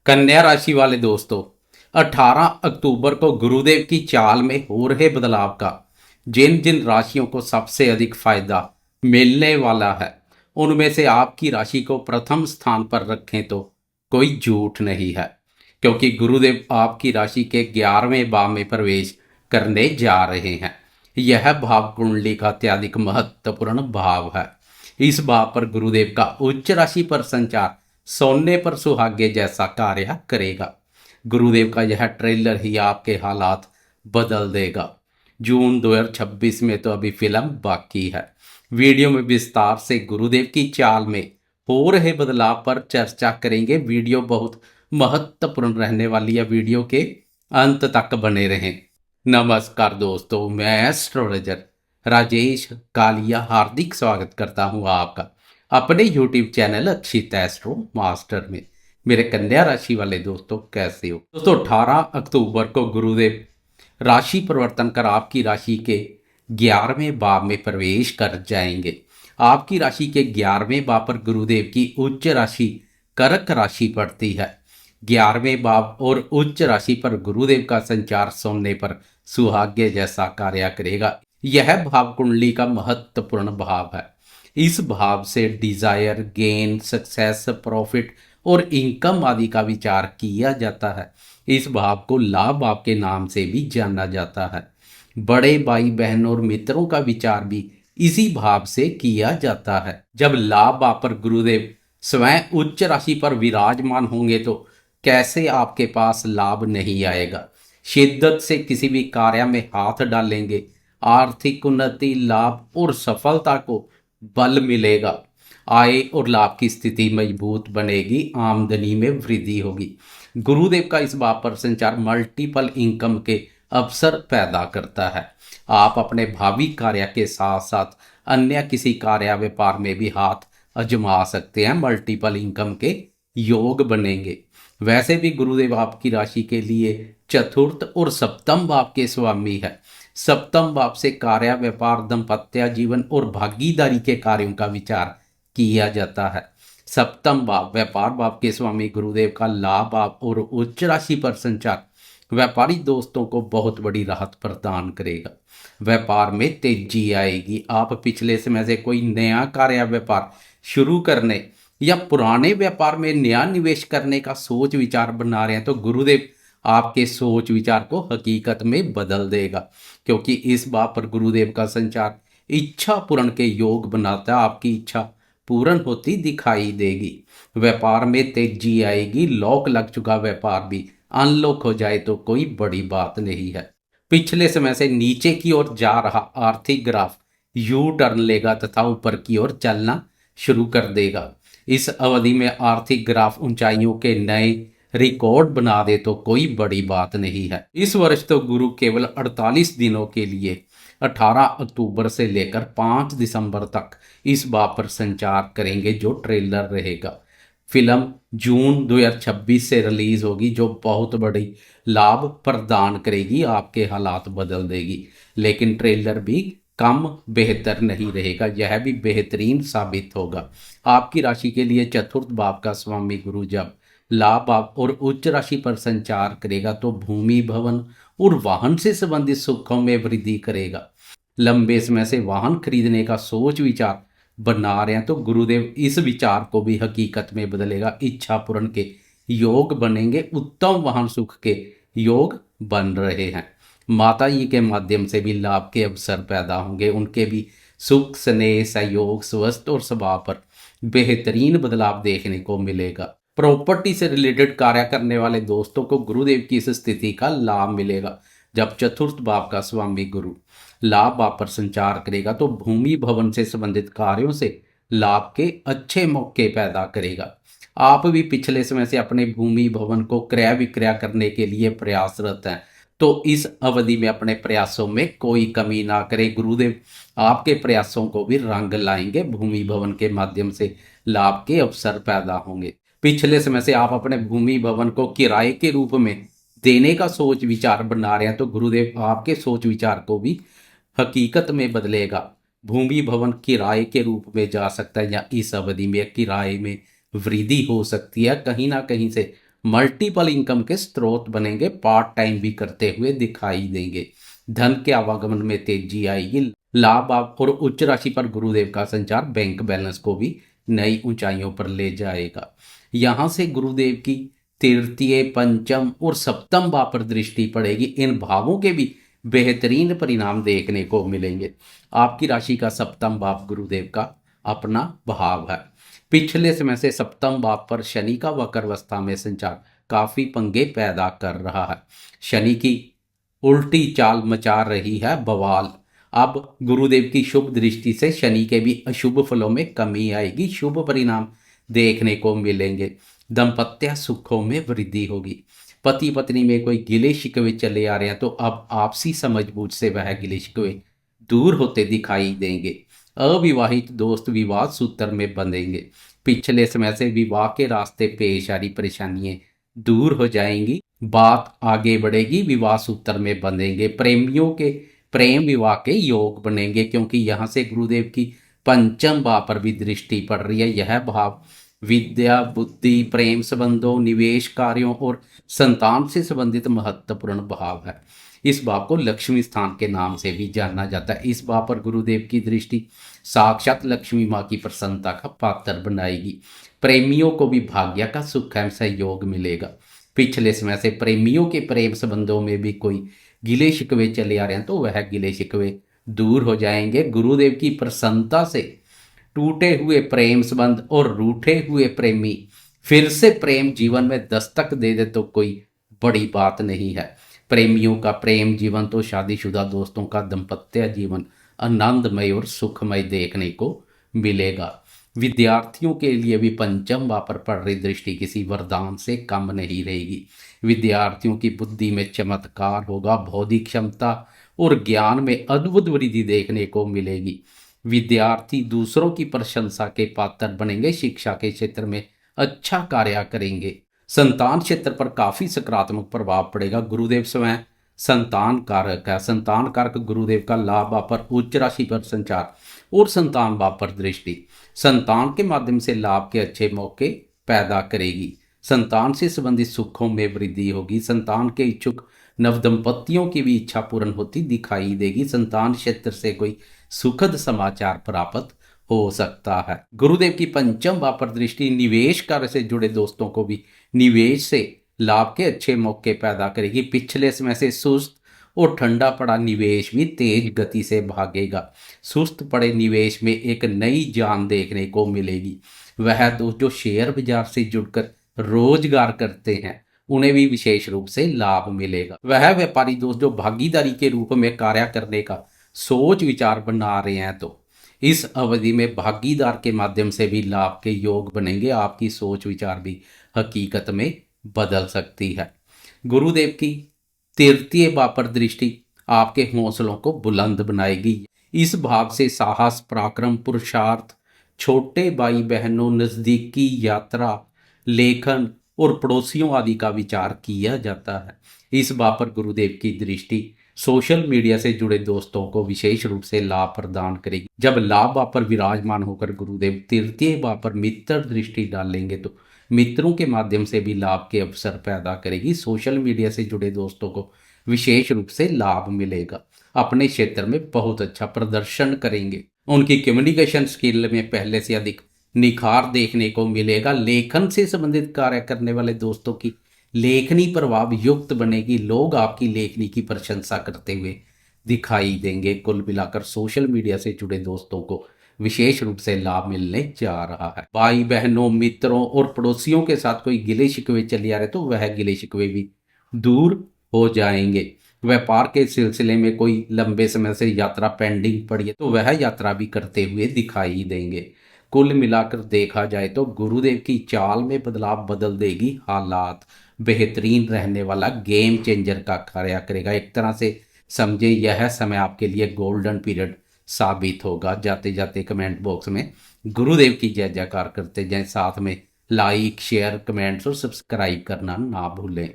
कन्या राशि वाले दोस्तों, 18 अक्टूबर को गुरुदेव की चाल में हो रहे बदलाव का जिन जिन राशियों को सबसे अधिक फायदा मिलने वाला है, उनमें से आपकी राशि को प्रथम स्थान पर रखें तो कोई झूठ नहीं है। क्योंकि गुरुदेव आपकी राशि के 11वें भाव में प्रवेश करने जा रहे हैं। यह भाव कुंडली का अत्यधिक महत्वपूर्ण भाव है। इस भाव पर गुरुदेव का उच्च राशि पर संचार सोने पर सुहागे जैसा कार्य करेगा। गुरुदेव का यह ट्रेलर ही आपके हालात बदल देगा। जून 2026 में तो अभी फिल्म बाकी है। वीडियो में विस्तार से गुरुदेव की चाल में हो रहे बदलाव पर चर्चा करेंगे। वीडियो बहुत महत्वपूर्ण रहने वाली है। वीडियो के अंत तक बने रहें। नमस्कार दोस्तों, मैं एस्ट्रोलॉजर राजेश कालिया हार्दिक स्वागत करता हूं आपका अपने YouTube चैनल अक्षित एस्ट्रो मास्टर में। मेरे कन्या राशि वाले दोस्तों, कैसे हो दोस्तों? 18 अक्टूबर को गुरुदेव राशि परिवर्तन कर आपकी राशि के 11वें भाव में प्रवेश कर जाएंगे। आपकी राशि के 11वें भाव पर गुरुदेव की उच्च राशि कर्क राशि पड़ती है। 11वें भाव और उच्च राशि पर गुरुदेव का संचार सोने पर सुहाग्य जैसा कार्य करेगा। यह भाव कुंडली का महत्वपूर्ण भाव है। इस भाव से डिजायर, गेन, सक्सेस, प्रॉफिट और इनकम आदि का विचार किया जाता है। इस भाव को लाभ भाव के नाम से भी जाना जाता है। बड़े भाई बहन और मित्रों का विचार भी इसी भाव से किया जाता है। जब लाभ भाव पर गुरुदेव स्वयं उच्च राशि पर विराजमान होंगे तो कैसे आपके पास लाभ नहीं आएगा। शिद्दत से किसी भी कार्य में हाथ डालेंगे। आर्थिक उन्नति, लाभ और सफलता को बल मिलेगा। आय और लाभ की स्थिति मजबूत बनेगी। आमदनी में वृद्धि होगी। गुरुदेव का इस भाव पर संचार मल्टीपल इनकम के अवसर पैदा करता है। आप अपने भावी कार्य के साथ साथ अन्य किसी कार्य व्यापार में भी हाथ आजमा सकते हैं। मल्टीपल इनकम के योग बनेंगे। वैसे भी गुरुदेव आपकी राशि के लिए चतुर्थ और सप्तम भाव के स्वामी है। सप्तम भाव से कार्य, व्यापार, दाम्पत्य जीवन और भागीदारी के कार्यों का विचार किया जाता है। सप्तम भाव व्यापार भाव के स्वामी गुरुदेव का लाभ भाव और उच्च राशि पर संचार व्यापारी दोस्तों को बहुत बड़ी राहत प्रदान करेगा। व्यापार में तेजी आएगी। आप पिछले समय से कोई नया कार्य व्यापार शुरू करने या पुराने व्यापार में नया निवेश करने का सोच विचार बना रहे हैं तो गुरुदेव आपके सोच विचार को हकीकत में बदल देगा। क्योंकि इस बात पर गुरुदेव का संचार इच्छा पूर्ण के योग बनाता है। आपकी इच्छा पूर्ण होती दिखाई देगी। व्यापार में तेजी आएगी। लॉक लग चुका व्यापार भी अनलॉक हो जाए तो कोई बड़ी बात नहीं है। पिछले समय से नीचे की ओर जा रहा आर्थिक ग्राफ यू टर्न लेगा तथा ऊपर की ओर चलना शुरू कर देगा। इस अवधि में आर्थिक ग्राफ ऊंचाइयों के नए रिकॉर्ड बना दे तो कोई बड़ी बात नहीं है। इस वर्ष तो गुरु केवल 48 दिनों के लिए 18 अक्टूबर से लेकर 5 दिसंबर तक इस बात पर संचार करेंगे। जो ट्रेलर रहेगा, फिल्म जून 2026 से रिलीज होगी, जो बहुत बड़ी लाभ प्रदान करेगी, आपके हालात बदल देगी। लेकिन ट्रेलर भी कम बेहतर नहीं रहेगा, यह भी बेहतरीन साबित होगा। आपकी राशि के लिए चतुर्थ भाव का स्वामी गुरु जब लाभ भाव और उच्च राशि पर संचार करेगा तो भूमि, भवन और वाहन से संबंधित सुखों में वृद्धि करेगा। लंबे समय से वाहन खरीदने का सोच विचार बना रहे हैं तो गुरुदेव इस विचार को भी हकीकत में बदलेगा। इच्छा पूर्ण के योग बनेंगे। उत्तम वाहन सुख के योग बन रहे हैं। माता जी के माध्यम से भी लाभ के अवसर पैदा होंगे। उनके भी सुख, स्नेह, सहयोग, स्वस्थ और स्वभाव पर बेहतरीन बदलाव देखने को मिलेगा। प्रॉपर्टी से रिलेटेड कार्य करने वाले दोस्तों को गुरुदेव की इस स्थिति का लाभ मिलेगा। जब चतुर्थ भाव का स्वामी गुरु लाभ भाव पर संचार करेगा तो भूमि, भवन से संबंधित कार्यों से लाभ के अच्छे मौके पैदा करेगा। आप भी पिछले समय से अपने भूमि, भवन को क्रय विक्रय करने के लिए प्रयासरत हैं तो इस अवधि में अपने प्रयासों में कोई कमी ना करें। गुरुदेव आपके प्रयासों को भी रंग लाएंगे। भूमि, भवन के माध्यम से लाभ के अवसर पैदा होंगे। पिछले समय से आप अपने भूमि, भवन को किराए के रूप में देने का सोच विचार बना रहे हैं तो गुरुदेव आपके सोच विचार को भी हकीकत में बदलेगा। भूमि, भवन किराए के रूप में जा सकता है या इस अवधि में किराए में वृद्धि हो सकती है। कहीं ना कहीं से मल्टीपल इनकम के स्रोत बनेंगे, पार्ट टाइम भी करते हुए दिखाई देंगे। धन के आवागमन में तेजी आएगी। लाभ आप और उच्च राशि पर गुरुदेव का संचार बैंक बैलेंस को भी नई ऊंचाइयों पर ले जाएगा। यहाँ से गुरुदेव की तृतीय, पंचम और सप्तम भाव पर दृष्टि पड़ेगी। इन भावों के भी बेहतरीन परिणाम देखने को मिलेंगे। आपकी राशि का सप्तम भाव गुरुदेव का अपना भाव है। पिछले समय से सप्तम भाव पर शनि का वक्र अवस्था में संचार काफी पंगे पैदा कर रहा है। शनि की उल्टी चाल मचा रही है बवाल। अब गुरुदेव की शुभ दृष्टि से शनि के भी अशुभ फलों में कमी आएगी, शुभ परिणाम देखने को मिलेंगे। दाम्पत्य सुखों में वृद्धि होगी। पति पत्नी में कोई गिले शिकवे चले आ रहे हैं तो अब आपसी समझबूझ से वह गिले शिकवे दूर होते दिखाई देंगे। अविवाहित दोस्त विवाद सूत्र में बंधेंगे। पिछले समय से विवाह के रास्ते पेश आ रही परेशानियां दूर हो जाएंगी, बात आगे बढ़ेगी, विवाह सूत्र में बंधेंगे। प्रेमियों के प्रेम विवाह के योग बनेंगे, क्योंकि यहाँ से गुरुदेव की पंचम भाव पर भी दृष्टि पड़ रही है। यह भाव विद्या, बुद्धि, प्रेम संबंधों, निवेश कार्यों और संतान से संबंधित महत्वपूर्ण भाव है। इस भाव को लक्ष्मी स्थान के नाम से भी जाना जाता है। इस भाव पर गुरुदेव की दृष्टि साक्षात लक्ष्मी माँ की प्रसन्नता का पात्र बनाएगी। प्रेमियों को भी भाग्य का सुख एवं सहयोग मिलेगा। पिछले समय से प्रेमियों के प्रेम संबंधों में भी कोई गिले शिकवे चले आ रहे हैं तो वह गिले शिकवे दूर हो जाएंगे। गुरुदेव की प्रसन्नता से टूटे हुए प्रेम संबंध और रूठे हुए प्रेमी फिर से प्रेम जीवन में दस्तक दे दे तो कोई बड़ी बात नहीं है। प्रेमियों का प्रेम जीवन तो शादीशुदा दोस्तों का दाम्पत्य जीवन आनंदमय और सुखमय देखने को मिलेगा। विद्यार्थियों के लिए भी पंचम भाव पर पड़ रही दृष्टि किसी वरदान से कम नहीं रहेगी। विद्यार्थियों की बुद्धि में चमत्कार होगा। बौद्धिक क्षमता और ज्ञान में अद्भुत वृद्धि देखने को मिलेगी। विद्यार्थी दूसरों की प्रशंसा के पात्र बनेंगे। शिक्षा के क्षेत्र में अच्छा कार्य करेंगे। संतान क्षेत्र पर काफी सकारात्मक प्रभाव पड़ेगा। गुरुदेव स्वयं संतान कारक है। संतान कारक गुरुदेव का लाभ भाव पर उच्च राशि पर संचार और संतान भाव पर दृष्टि संतान के माध्यम से लाभ के अच्छे मौके पैदा करेगी। संतान से संबंधित सुखों में वृद्धि होगी। संतान के इच्छुक नवदंपतियों की भी इच्छा पूर्ण होती दिखाई देगी। संतान क्षेत्र से कोई सुखद समाचार प्राप्त हो सकता है। गुरुदेव की पंचम भाव पर दृष्टि निवेश कार्य से जुड़े दोस्तों को भी निवेश से लाभ के अच्छे मौके पैदा करेगी। पिछले समय से सुस्त और ठंडा पड़ा निवेश भी तेज गति से भागेगा। सुस्त पड़े निवेश में एक नई जान देखने को मिलेगी। वह दोस्त जो शेयर बाजार से जुड़कर रोजगार करते हैं उन्हें भी विशेष रूप से लाभ मिलेगा। वह व्यापारी दोस्त जो भागीदारी के रूप में कार्य करने का सोच विचार बना रहे हैं तो इस अवधि में भागीदार के माध्यम से भी लाभ के योग बनेंगे। आपकी सोच विचार भी हकीकत में बदल सकती है। गुरुदेव की तृतीय भाव पर दृष्टि आपके हौसलों को बुलंद बनाएगी। इस भाव से साहस, पराक्रम, पुरुषार्थ, छोटे भाई बहनों, नजदीकी यात्रा, लेखन और पड़ोसियों आदि का विचार किया जाता है। इस भाव पर गुरुदेव की दृष्टि सोशल मीडिया से जुड़े दोस्तों को विशेष रूप से लाभ प्रदान करेगी। जब लाभ भाव पर विराजमान होकर गुरुदेव तृतीय भाव पर मित्र दृष्टि डालेंगे तो मित्रों के माध्यम से भी लाभ के अवसर पैदा करेगी। सोशल मीडिया से जुड़े दोस्तों को विशेष रूप से लाभ मिलेगा। अपने क्षेत्र में बहुत अच्छा प्रदर्शन करेंगे। उनकी कम्युनिकेशन स्किल में पहले से अधिक निखार देखने को मिलेगा। लेखन से संबंधित कार्य करने वाले दोस्तों की लेखनी प्रभाव युक्त बनेगी। लोग आपकी लेखनी की प्रशंसा करते हुए दिखाई देंगे। कुल मिलाकर सोशल मीडिया से जुड़े दोस्तों को विशेष रूप से लाभ मिलने जा रहा है। भाई बहनों, मित्रों और पड़ोसियों के साथ कोई गिले शिकवे चले आ रहे तो वह गिले शिकवे भी दूर हो जाएंगे। व्यापार के सिलसिले में कोई लंबे समय से यात्रा पेंडिंग पड़ी है तो वह यात्रा भी करते हुए दिखाई देंगे। कुल मिलाकर देखा जाए तो गुरुदेव की चाल में बदलाव बदल देगी। हालात बेहतरीन रहने वाला गेम चेंजर का कार्य करेगा। एक तरह से समझे यह समय आपके लिए गोल्डन पीरियड साबित होगा। जाते जाते कमेंट बॉक्स में गुरुदेव की जय जयकार करते जाएं। साथ में लाइक, शेयर, कमेंट्स और सब्सक्राइब करना ना भूलें।